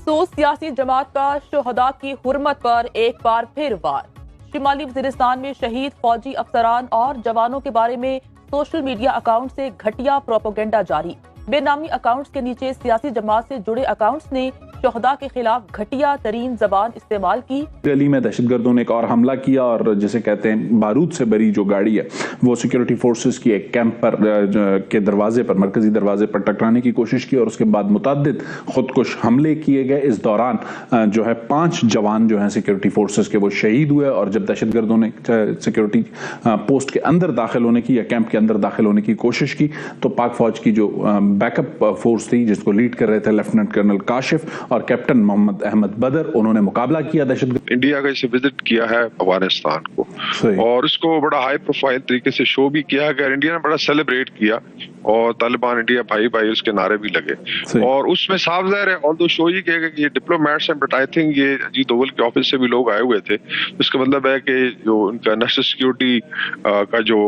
200 सियासी जमात का शुहदा की हुर्मत पर एक बार फिर वार। शिमाली वजीरिस्तान में शहीद फौजी अफसरान और जवानों के बारे में सोशल मीडिया अकाउंट से घटिया प्रोपेगेंडा जारी। बेनामी अकाउंट्स के नीचे सियासी जमात से जुड़े अकाउंट्स ने शुहदा के खिलाफ घटिया तरीन जबान इस्तेमाल की। दिल्ली में दहशतगर्दों ने एक और हमला किया और जिसे कहते हैं बारूद से भरी जो गाड़ी है वो सिक्योरिटी फोर्सेस की एक कैंप पर के दरवाजे पर, मरकजी दरवाजे पर टकराने की कोशिश की और उसके बाद मुतअद्दिद खुदकुश हमले किए गए। इस दौरान जो है 5 जवान जो हैं सिक्योरिटी फोर्सेस के वो शहीद हुए। और जब दहशतगर्दों ने सिक्योरिटी पोस्ट के अंदर दाखिल होने की या कैंप के अंदर दाखिल होने की कोशिश की तो पाक फौज की जो बैकअप फोर्स थी जिसको लीड कर रहे थे लेफ्टिनेंट कर्नल काशिफ और कैप्टन मोहम्मद अहमद बदर, उन्होंने मुकाबला किया दहशतगर्द। इंडिया का इसे विजिट किया है अफगानिस्तान को और इसको बड़ा हाई प्रोफाइल तरीके से शो भी किया है। इंडिया ने बड़ा सेलिब्रेट किया और तालिबान इंडिया भाई भाई उसके नारे भी लगे और उसमें साफ ज़ाहिर है ऑल दो शो ही किया कि ये डिप्लोमेट्स हैं, बट आई थिंक ये अजीत दोवल के ऑफिस से भी लोग आए हुए थे। इसका मतलब है कि जो उनका नेशनल सिक्योरिटी का जो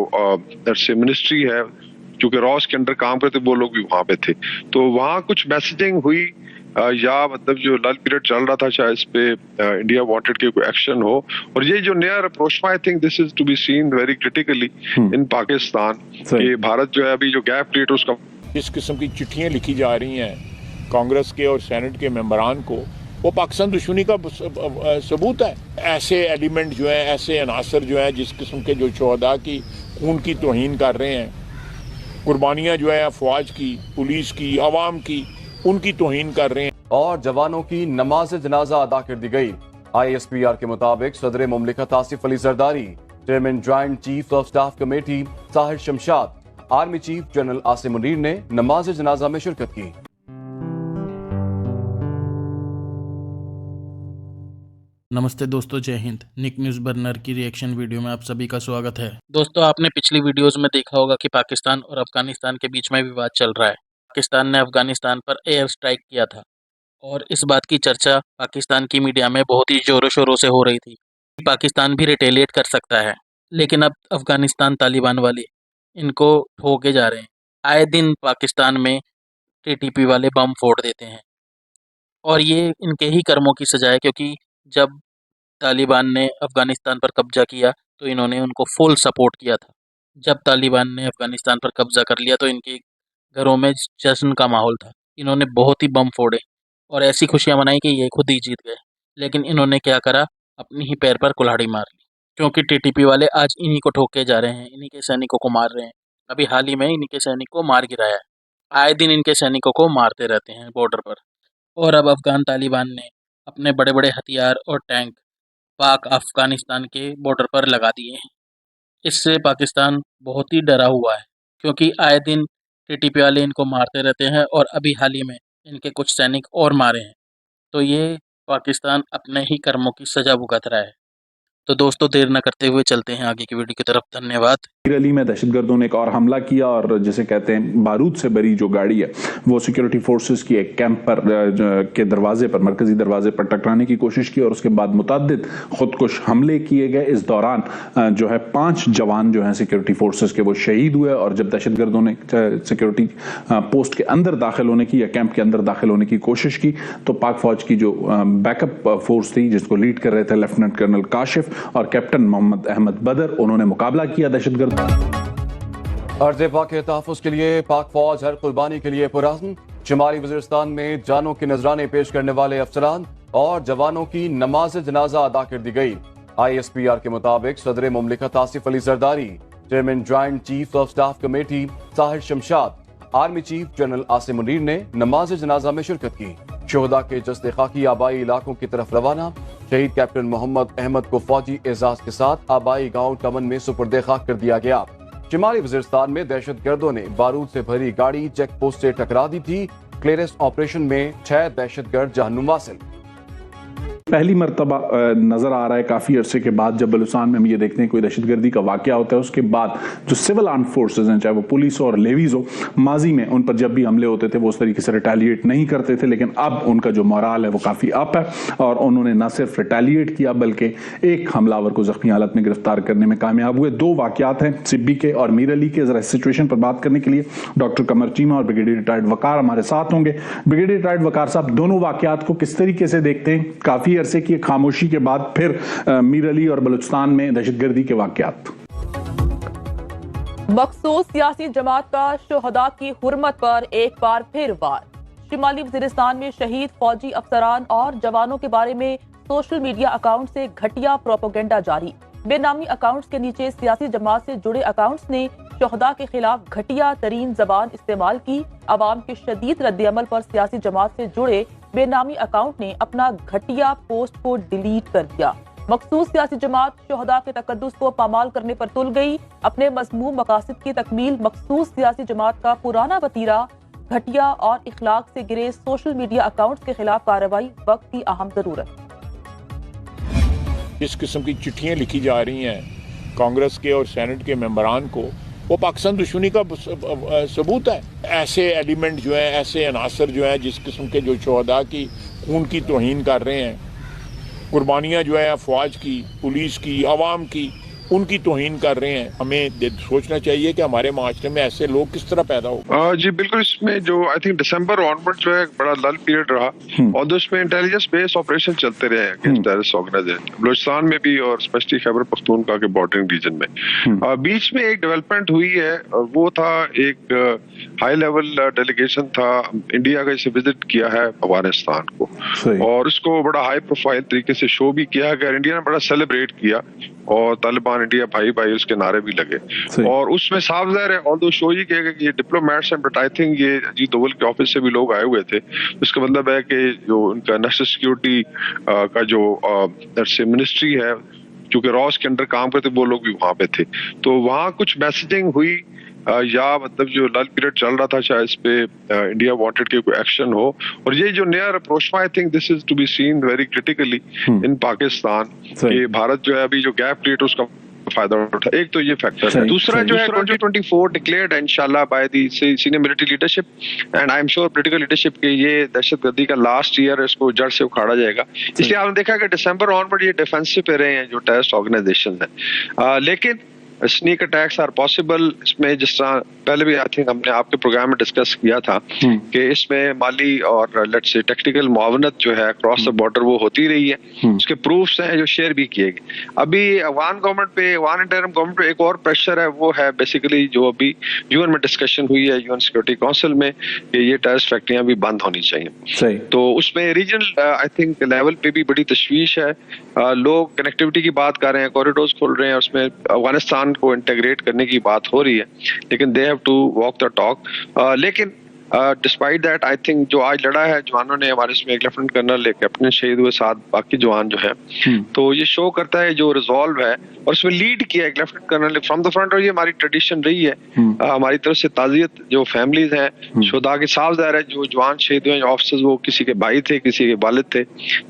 मिनिस्ट्री है क्योंकि रॉस के अंडर काम करते वो लोग भी वहां पे थे, तो वहां कुछ मैसेजिंग हुई या मतलब जो लल पीरियड चल रहा था शायद इस पे इंडिया वांटेड कि कोई एक्शन हो। और ये जो नया approach I think this is to be seen very critically in Pakistan कि भारत जो है अभी जो गैप क्रिएट उसका इस किस्म की चिट्ठियां लिखी जा रही हैं कांग्रेस के और सेनेट के मेंबरान को, वो पाकिस्तान दुश्मनी का सबूत है। ऐसे एलिमेंट जो है, ऐसे अनासर जो है जिस किस्म के जो शोहदा की खून की तौहीन कर रहे हैं, कुर्बानियां जो है अफवाज की, पुलिस की, अवाम की, उनकी तौहीन कर रहे हैं। और जवानों की नमाज जनाजा अदा कर दी गई। ISPR के मुताबिक सदर मुमलिकत Asif Ali Zardari, chairman joint chief of staff committee Sahir Shamshad, army chief general Asim Munir ने नमाज जनाजा में शिरकत की। नमस्ते दोस्तों, जय हिंद। निक न्यूज़ बर्नर की रिएक्शन वीडियो में आप सभी का स्वागत है। दोस्तों, आपने पिछली वीडियोस में देखा होगा कि पाकिस्तान और अफगानिस्तान के बीच में विवाद चल रहा है। पाकिस्तान ने अफगानिस्तान पर एयर स्ट्राइक किया था और इस बात की चर्चा पाकिस्तान की मीडिया में बहुत ही ज़ोरों शोरों से हो रही थी। पाकिस्तान भी रिटेलिएट कर सकता है, लेकिन अब अफगानिस्तान तालिबान वाले इनको ठोके जा रहे हैं। आए दिन पाकिस्तान में TTP वाले बम फोड़ देते हैं और ये इनके ही कर्मों की सजा है, क्योंकि जब तालिबान ने अफगानिस्तान पर कब्जा किया तो इन्होंने उनको फुल सपोर्ट किया था। जब तालिबान ने अफगानिस्तान पर कब्जा कर लिया तो इनके घरों में जश्न का माहौल था। इन्होंने बहुत ही बम फोड़े और ऐसी खुशियां मनाई कि ये खुद ही जीत गए। लेकिन इन्होंने क्या करा, अपनी ही पैर पर कुल्हाड़ी मार ली, क्योंकि TTP वाले आज इन्हीं को ठोक के जा रहे हैं, इन्हीं के सैनिकों को मार रहे हैं। अभी हाल ही में इन्हीं के सैनिक को मार गिराया है। आए दिन इनके सैनिकों को मारते रहते हैं बॉर्डर पर। और अब अफगान तालिबान ने अपने बड़े बड़े हथियार और टैंक पाक अफगानिस्तान के बॉर्डर पर लगा दिए हैं। इससे पाकिस्तान बहुत ही डरा हुआ है, क्योंकि आए दिन TTP वाले इनको मारते रहते हैं और अभी हाल ही में इनके कुछ सैनिक और मारे हैं। तो ये पाकिस्तान अपने ही कर्मों की सजा भुगत रहा है। तो दोस्तों, देर न करते हुए चलते हैं आगे की वीडियो की तरफ। धन्यवाद। दिल्ली में दहशतगर्दों ने एक और हमला किया और जिसे कहते हैं बारूद से भरी जो गाड़ी है वो सिक्योरिटी फोर्सेस की एक कैंप पर के दरवाजे पर, मरकजी दरवाजे पर टकराने की कोशिश की और उसके बाद मुतअद्दिद खुदकुश हमले किए गए। इस दौरान जो है 5 जवान जो हैं सिक्योरिटी फोर्सेस के वो शहीद हुए। और जब दहशतगर्दों ने सिक्योरिटी पोस्ट के अंदर दाखिल होने की या कैंप के अंदर दाखिल होने की कोशिश की तो पाक फौज की जो बैकअप फोर्स थी जिसको लीड कर रहे थे लेफ्टिनेंट कर्नल काशिफ और कैप्टन मोहम्मद अहमद बदर, उन्होंने मुकाबला किया दहशतगर्द। अर्ज़ पाक के तहफ़्फ़ुज़ के लिए पाक फौज हर कुर्बानी के लिए पुरअज़्म। शुमाली वज़ीरिस्तान में जानों के नजराने पेश करने वाले अफसरान और जवानों की नमाज जनाजा अदा कर दी गई। ISPR के मुताबिक सदर मुमलिकत Asif Ali Zardari, chairman joint chief of staff committee Sahir Shamshad, army chief general Asim Munir ने नमाज जनाजा में शिरकत की। शुहदा के जस्ते खाकी आबाई इलाकों की तरफ रवाना। शहीद कैप्टन मोहम्मद अहमद को फौजी एजाज के साथ आबाई गांव टमन में सुपुर्दे खाक कर दिया गया। शिमाली वज़ीरिस्तान में दहशतगर्दों ने बारूद से भरी गाड़ी चेक पोस्ट से टकरा दी थी। क्लियरेंस ऑपरेशन में 6 दहशतगर्द जहन्नुम वासिल। पहली मर्तबा नजर आ रहा है काफी अरसे के बाद, जब बलूचिस्तान में हम ये देखते हैं कोई दहशतगर्दी का वाकया होता है, उसके बाद जो सिविल आर्म फोर्सेज हैं, चाहे वो पुलिस और लेवीज हो, माजी में उन पर जब भी हमले होते थे वो उस तरीके से रिटेलिएट नहीं करते थे, लेकिन अब उनका जो मोराल है वो काफी अप है और उन्होंने न सिर्फ रिटेलिएट किया बल्कि एक हमलावर को जख्मी हालत में गिरफ्तार करने में कामयाब हुए। दो वाकयात हैं सिब्बी के और मीर अली के। जरा सिचुएशन पर बात करने के लिए डॉक्टर कमर चीमा और ब्रिगेडियर रिटायर्ड वकार हमारे साथ होंगे। ब्रिगेडियर रिटायर्ड वकार साहब, दोनों वाकयात को किस तरीके से देखते हैं? काफी अरसे की खामोशी के बाद फिर मीर अली और बलूचिस्तान में दहशतगर्दी के वाकयात। मखसूस सियासी जमात का शुहदा की हुर्मत पर एक बार फिर वार। शिमाली वजीरिस्तान में शहीद फौजी अफसरान और जवानों के बारे में सोशल मीडिया अकाउंट से घटिया प्रोपेगेंडा जारी। बेनामी अकाउंट्स के नीचे सियासी जमात से जुड़े अकाउंट्स ने शुहदा के खिलाफ घटिया तरीन जबान इस्तेमाल की। अवाम के शदीद रद्दअमल पर सियासी जमात से जुड़े बेनामी अकाउंट ने अपना घटिया पोस्ट को डिलीट कर दिया। मखसूस सियासी जमात शुहदा के तकद्दुस को पामाल करने पर तुल गई। अपने मज़मूम मकासद की तकमील मखसूस सियासी जमात का पुराना वतीरा, घटिया और इखलाक से गिरे सोशल मीडिया अकाउंट्स के खिलाफ कार्रवाई वक्त की अहम जरूरत। इस किस्म की चिट्ठियाँ लिखी जा रही हैं कांग्रेस के और सेनेट के मेंबरान को, वो पाकिस्तान दुश्मनी का सबूत है। ऐसे एलिमेंट जो हैं, ऐसे अनासर जो हैं जिस किस्म के जो शुहदा की खून की तौहीन कर रहे हैं, कुर्बानियाँ जो है फौज की, पुलिस की, आवाम की, उनकी तौहीन कर रहे हैं। हमें सोचना चाहिए कि हमारे माशरे में ऐसे लोग किस तरह पैदा हो। जी बिल्कुल, इसमें जो आई थिंक दिसंबर ऑनवर्ड जो है बड़ा लल पीरियड रहा और उसमें इंटेलिजेंस बेस्ड ऑपरेशन चलते रहे अगेंस्ट टेररिस्ट ऑर्गेनाइजेशन बलूचिस्तान में भी और स्पेशली खैबर पख्तूनख्वा के बॉर्डरिंग रीजन में। बीच में एक डेवलपमेंट हुई है, वो था एक हाई लेवल डेलीगेशन था इंडिया का, इसे विजिट किया है अफगानिस्तान को और उसको बड़ा हाई प्रोफाइल तरीके से शो भी किया है। इंडिया ने बड़ा सेलिब्रेट किया और तालिबान इंडिया भाई भाई उसके नारे भी लगे और उसमें साफ ज़ाहिर है ऑल्दो शो ही किया कि ये डिप्लोमेट्स हैं, बट आई थिंक ये अजीत दोवल के ऑफिस से भी लोग आए हुए थे। इसका मतलब है कि जो उनका नेशनल सिक्योरिटी का जो मिनिस्ट्री है, चूंकि रॉस के अंडर काम करते, वो लोग भी वहां पे थे, तो वहां कुछ मैसेजिंग हुई या मतलब जो लल पीरियड चल रहा था शायद इस पे इंडिया वांटेड कि कोई एक्शन हो। और ये जो नया approach, I think this is to be seen very critically in Pakistan कि भारत जो है अभी जो गैप क्रिएट उसका फायदा उठा। एक तो ये फैक्टर है। दूसरा जो है 2024 डिक्लेयर्ड इंशाल्लाह by the senior military leadership and I am sure political leadership के ये दहशतगर्दी का लास्ट ईयर इसको जड़ से उखाड़ा जाएगा। इसलिए आपने देखा कि दिसंबर ऑनवर्ड ये डिफेंसिव पे रहे हैं जो टेररिस्ट ऑर्गेनाइजेशन है। लेकिन स्नीक अटैक्स आर पॉसिबल। इसमें जिस तरह पहले भी आई थिंक हमने आपके प्रोग्राम में डिस्कस किया था कि इसमें माली और लेट्स से टेक्निकल मुआवनत जो है अक्रॉस द बॉर्डर वो होती रही है। उसके प्रूफ्स हैं जो शेयर भी किए गए। अभी अफगान गवर्नमेंट पे, अफगान इंटरिम गवर्नमेंट पे एक और प्रेशर है, वो है बेसिकली जो अभी यूएन में डिस्कशन हुई है, यूएन सिक्योरिटी काउंसिल में, कि ये टेररिस्ट फैक्ट्रियां भी बंद होनी चाहिए। तो उसमें रीजनल आई थिंक लेवल पे भी बड़ी तशवीश है। लोग कनेक्टिविटी की बात कर रहे हैं, कॉरिडोर्स खोल रहे हैं, उसमें अफगानिस्तान को इंटीग्रेट करने की बात हो रही है, लेकिन they have to walk the talk. लेकिन डिस्पाइट दैट आई थिंक जो आज लड़ा है जवानों ने, हमारे इसमें एक लेफ्टिनेंट कर्नल, एक कैप्टन शहीद हुए, साथ बाकी जवान जो है, तो ये शो करता है जो रिजॉल्व है और उसमें लीड किया एक लेफ्टिनेंट कर्नल ने फ्रॉम द फ्रंट। और ये हमारी ट्रेडिशन रही है, हमारी तरफ से ताजियत जो फैमिलीज हैं शुहदा के, साफ ज़ाहिर है जो जवान शहीद हुए ऑफिसर्स वो किसी के भाई थे, किसी के वालिद थे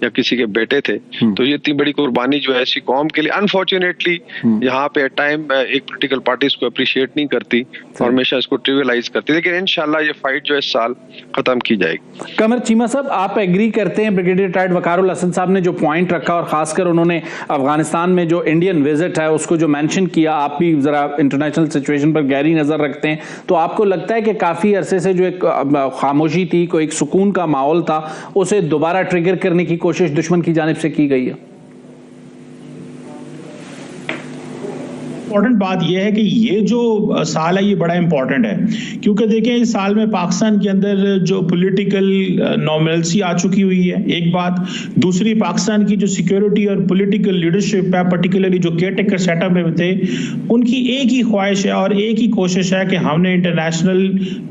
या किसी के बेटे थे। तो ये इतनी बड़ी कुर्बानी जो है ऐसी कौम के लिए, अनफॉर्चुनेटली यहाँ पे टाइम एक पोलिटिकल पार्टी इसको अप्रिशिएट नहीं करती और हमेशा इसको ट्रिवियलाइज करती, लेकिन इंशाल्लाह ये फाइट जो इस साल खत्म की जाएगी। कमर चीमा साहब, आप एग्री करते हैं ब्रिगेडियर रिटायर्ड वकारुल हसन साहब ने जो पॉइंट रखा और खासकर उन्होंने अफगानिस्तान में जो इंडियन विजिट है उसको जो मेंशन किया, आप भी जरा इंटरनेशनल सिचुएशन पर गहरी नजर रखते हैं, तो आपको लगता है कि काफी अरसे से जो एक खामोशी थी, कोई एक सुकून का माहौल था, उसे दोबारा ट्रिगर करने की कोशिश दुश्मन की जानिब से की गई है? इम्पोर्टेंट बात यह है कि ये जो साल है ये बड़ा इम्पोर्टेंट है, क्योंकि देखें इस साल में पाकिस्तान के अंदर जो पॉलिटिकल नॉर्मलसी आ चुकी हुई है, एक बात। दूसरी, पाकिस्तान की जो सिक्योरिटी और पॉलिटिकल लीडरशिप है, पर्टिकुलरली जो केयर टेकर सेटअप में थे, उनकी एक ही ख्वाहिश है और एक ही कोशिश है कि हमने इंटरनेशनल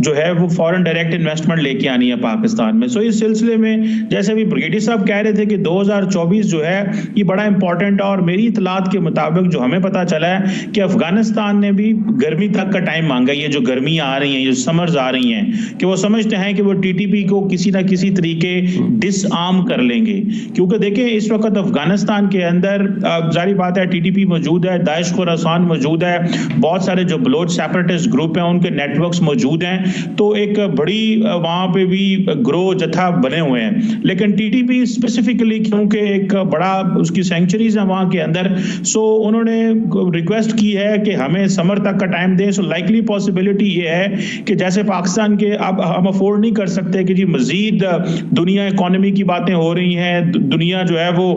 जो है वो फॉरेन डायरेक्ट इन्वेस्टमेंट लेके आनी है पाकिस्तान में। सो इस सिलसिले में जैसे अभी ब्रिगेडियर साहब कह रहे थे कि 2024 जो है ये बड़ा इंपॉर्टेंट है और मेरी इतलात के मुताबिक जो हमें पता चला है कि अफगानिस्तान ने भी गर्मी तक का टाइम मांगा, ये जो गर्मियां आ रही हैं, ये समर्स आ रही हैं, कि वो समझते हैं कि वो टीटीपी को किसी ना किसी तरीके डिसआर्म कर लेंगे। क्योंकि देखें इस वक्त अफगानिस्तान के अंदर जारी बात है टीटीपी मौजूद है, दाइश खुरासान मौजूद है, बहुत सारे जो बलोच सेपरेटिस्ट ग्रुप हैं उनके नेटवर्क्स मौजूद हैं, तो एक बड़ी वहां पे भी ग्रो जत्था बने हुए हैं। लेकिन टीटीपी स्पेसिफिकली क्योंकि एक बड़ा उसकी सेंचुरीज है वहां के अंदर, सो उन्होंने रिक्वेस्ट की है कि हमें समर तक का टाइम दें। सो लाइकली पॉसिबिलिटी ये है कि जैसे पाकिस्तान के अब हम अफोर्ड नहीं कर सकते कि जी मजीद दुनिया इकोनॉमी की बातें हो रही हैं, दुनिया जो है वो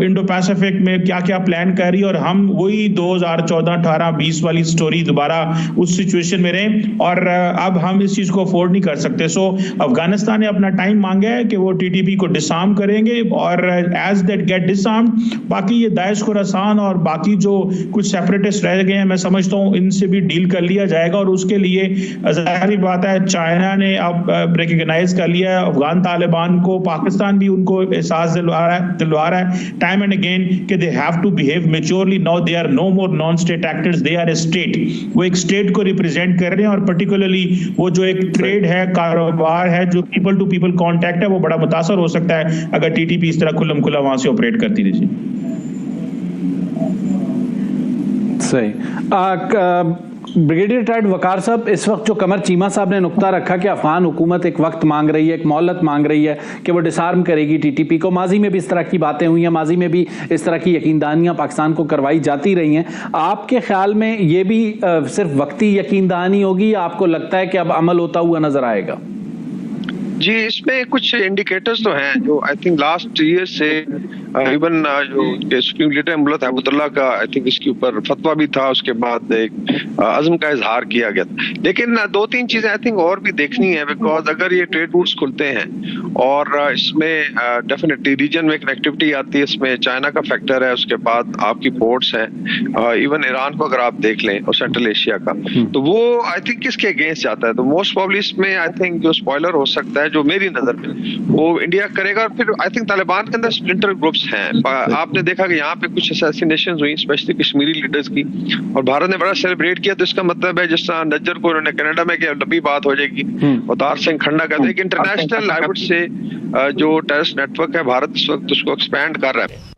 इंडो पैसिफिक में क्या क्या प्लान कर रही है, और हम वही 2014, 18, 20 वाली स्टोरी दोबारा उस सिचुएशन में रहें, और अब हम इस चीज को अफोर्ड नहीं कर सकते। सो अफगानिस्तान ने अपना टाइम मांगा है कि वो टीटीपी को डिसआर्म करेंगे, और एज दैट गेट डिसआर्म्ड बाकी ये दाइश खुरासान और बाकी जो कुछ सेपरेटिस्ट रह गए हैं, मैं समझता हूं इनसे भी डील कर लिया जाएगा। और उसके लिए जाहिर बात है चाइना ने अब रिकॉग्नाइज कर लिया है अफगान तालिबान को, पाकिस्तान भी उनको एहसास दिलवा रहा है टाइम एंड अगेन कि they have to behave maturely. Now they are no more non state actors, they are a state. वो एक स्टेट को रिप्रेजेंट कर रहे हैं, और पर्टिकुलरली वो जो एक ट्रेड है, कारोबार है, जो पीपल टू पीपल कॉन्टैक्ट है, वो बड़ा मुतासर हो सकता है अगर टीटीपी इस तरह खुल्लम खुला वहां से ऑपरेट करती रही। सही। ब्रिगेडियर रिटायर्ड वकार साहब, इस वक्त जो कमर चीमा साहब ने नुक्ता रखा कि अफगान हुकूमत एक वक्त मांग रही है, एक मोहलत मांग रही है कि वो डिसआर्म करेगी टीटीपी को, माजी में भी इस तरह की बातें हुई हैं, माजी में भी इस तरह की यकीनदानियां पाकिस्तान को करवाई जाती रही हैं, आपके ख्याल में ये भी सिर्फ वक्ती यकीनदानी होगी या आपको लगता है कि अब अमल होता हुआ नजर आएगा? जी, इसमें कुछ इंडिकेटर्स तो हैं जो आई थिंक लास्ट ईयर से इवन जो सुप्रीम लीडर मुल्क अहमदुल्लाह का आई थिंक इसके ऊपर फतवा भी था, उसके बाद एक अज़्म का इजहार किया गया था। लेकिन दो तीन चीजें आई थिंक और भी देखनी है, बिकॉज अगर ये ट्रेड रूट्स खुलते हैं और इसमें डेफिनेटली रीजन में कनेक्टिविटी आती है, इसमें चाइना का फैक्टर है, उसके बाद आपकी पोर्ट्स हैं, इवन ईरान को अगर आप देख लें और सेंट्रल एशिया का, तो वो आई थिंक किसके अगेंस्ट जाता है, तो मोस्ट प्रॉब्ली इसमें आई थिंक जो स्पॉइलर हो सकता है जो मेरी नजर में वो इंडिया करेगा। और फिर आई थिंक तालिबान के अंदर स्प्लिंटर ग्रुप्स हैं, आपने देखा कि यहाँ पे कुछ असैसिनेशन हुई स्पेशली कश्मीरी लीडर्स की, और भारत ने बड़ा सेलिब्रेट किया। तो इसका मतलब है जिस तरह नज्जर को उन्होंने कनाडा में किया, लंबी बात हो जाएगी, अवतार सिंह खन्ना कहते हैं कि इंटरनेशनल आई वुड से जो टेररिस्ट नेटवर्क है भारत इस वक्त उसको एक्सपैंड कर रहा है।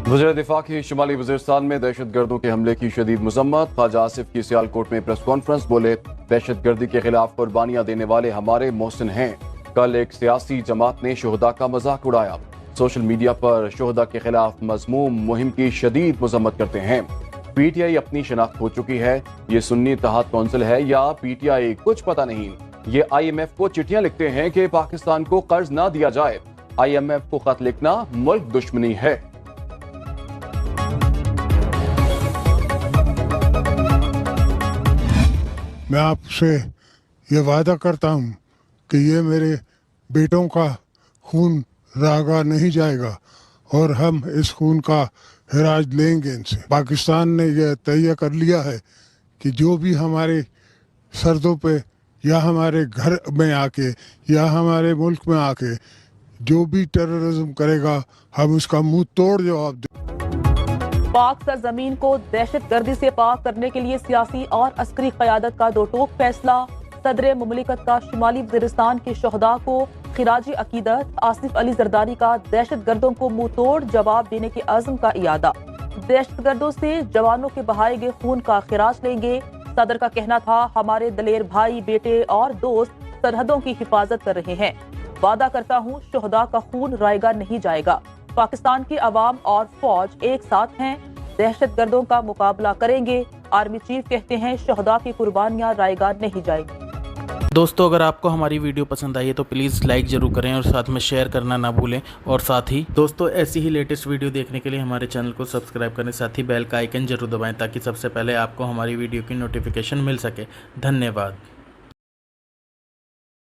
वज़ीर दिफा की शुमाली वज़ीरिस्तान में दहशतगर्दों के हमले की शदीद मज़म्मत। ख्वाजा आसिफ की सियालकोट में प्रेस कॉन्फ्रेंस, बोले दहशतगर्दी के खिलाफ कुर्बानियां देने वाले हमारे मोहसिन हैं। कल एक सियासी जमात ने शोहदा का मजाक उड़ाया, सोशल मीडिया पर शोहदा के खिलाफ मज़मूम मुहिम की शदीद मजम्मत करते हैं। पीटीआई अपनी शनाख्त हो चुकी है, ये सुन्नी इत्तेहाद कौंसिल है या पीटीआई कुछ पता नहीं। ये IMF को चिट्ठियां लिखते हैं कि पाकिस्तान को कर्ज ना दिया जाए। IMF को खत लिखना मुल्क दुश्मनी है। मैं आपसे ये वादा करता हूँ कि ये मेरे बेटों का खून रागा नहीं जाएगा और हम इस खून का हिराज लेंगे इनसे। पाकिस्तान ने यह तय कर लिया है कि जो भी हमारे सरहदों पे या हमारे घर में आके या हमारे मुल्क में आके जो भी टेररिज्म करेगा हम उसका मुंह तोड़ जवाब देंगे। पाक सरजमीन को दहशतगर्दी से पाक करने के लिए सियासी और अस्करी क़यादत का दो टोक फैसला। सदर मुमलिकत का शुमाली वज़ीरिस्तान के शहदा को खिराज अकीदत। आसिफ अली जरदारी का दहशतगर्दों को मुंह तोड़ जवाब देने के अज़्म का इयादा। दहशतगर्दों से जवानों के बहाए गए खून का खिराज लेंगे। सदर का कहना था हमारे दलेर भाई, बेटे और दोस्त सरहदों की हिफाजत कर रहे हैं। वादा करता हूँ शहदा का खून रायगा नहीं जाएगा। पाकिस्तान की अवाम और फौज एक साथ हैं, दहशतगर्दों का मुकाबला करेंगे। आर्मी चीफ कहते हैं शहदा की कुर्बानियां रायगा नहीं जाएगी। दोस्तों, अगर आपको हमारी वीडियो पसंद आई है तो प्लीज़ लाइक ज़रूर करें और साथ में शेयर करना ना भूलें। और साथ ही दोस्तों ऐसी ही लेटेस्ट वीडियो देखने के लिए हमारे चैनल को सब्सक्राइब करें, साथ ही बेल का आइकन जरूर दबाएं ताकि सबसे पहले आपको हमारी वीडियो की नोटिफिकेशन मिल सके। धन्यवाद।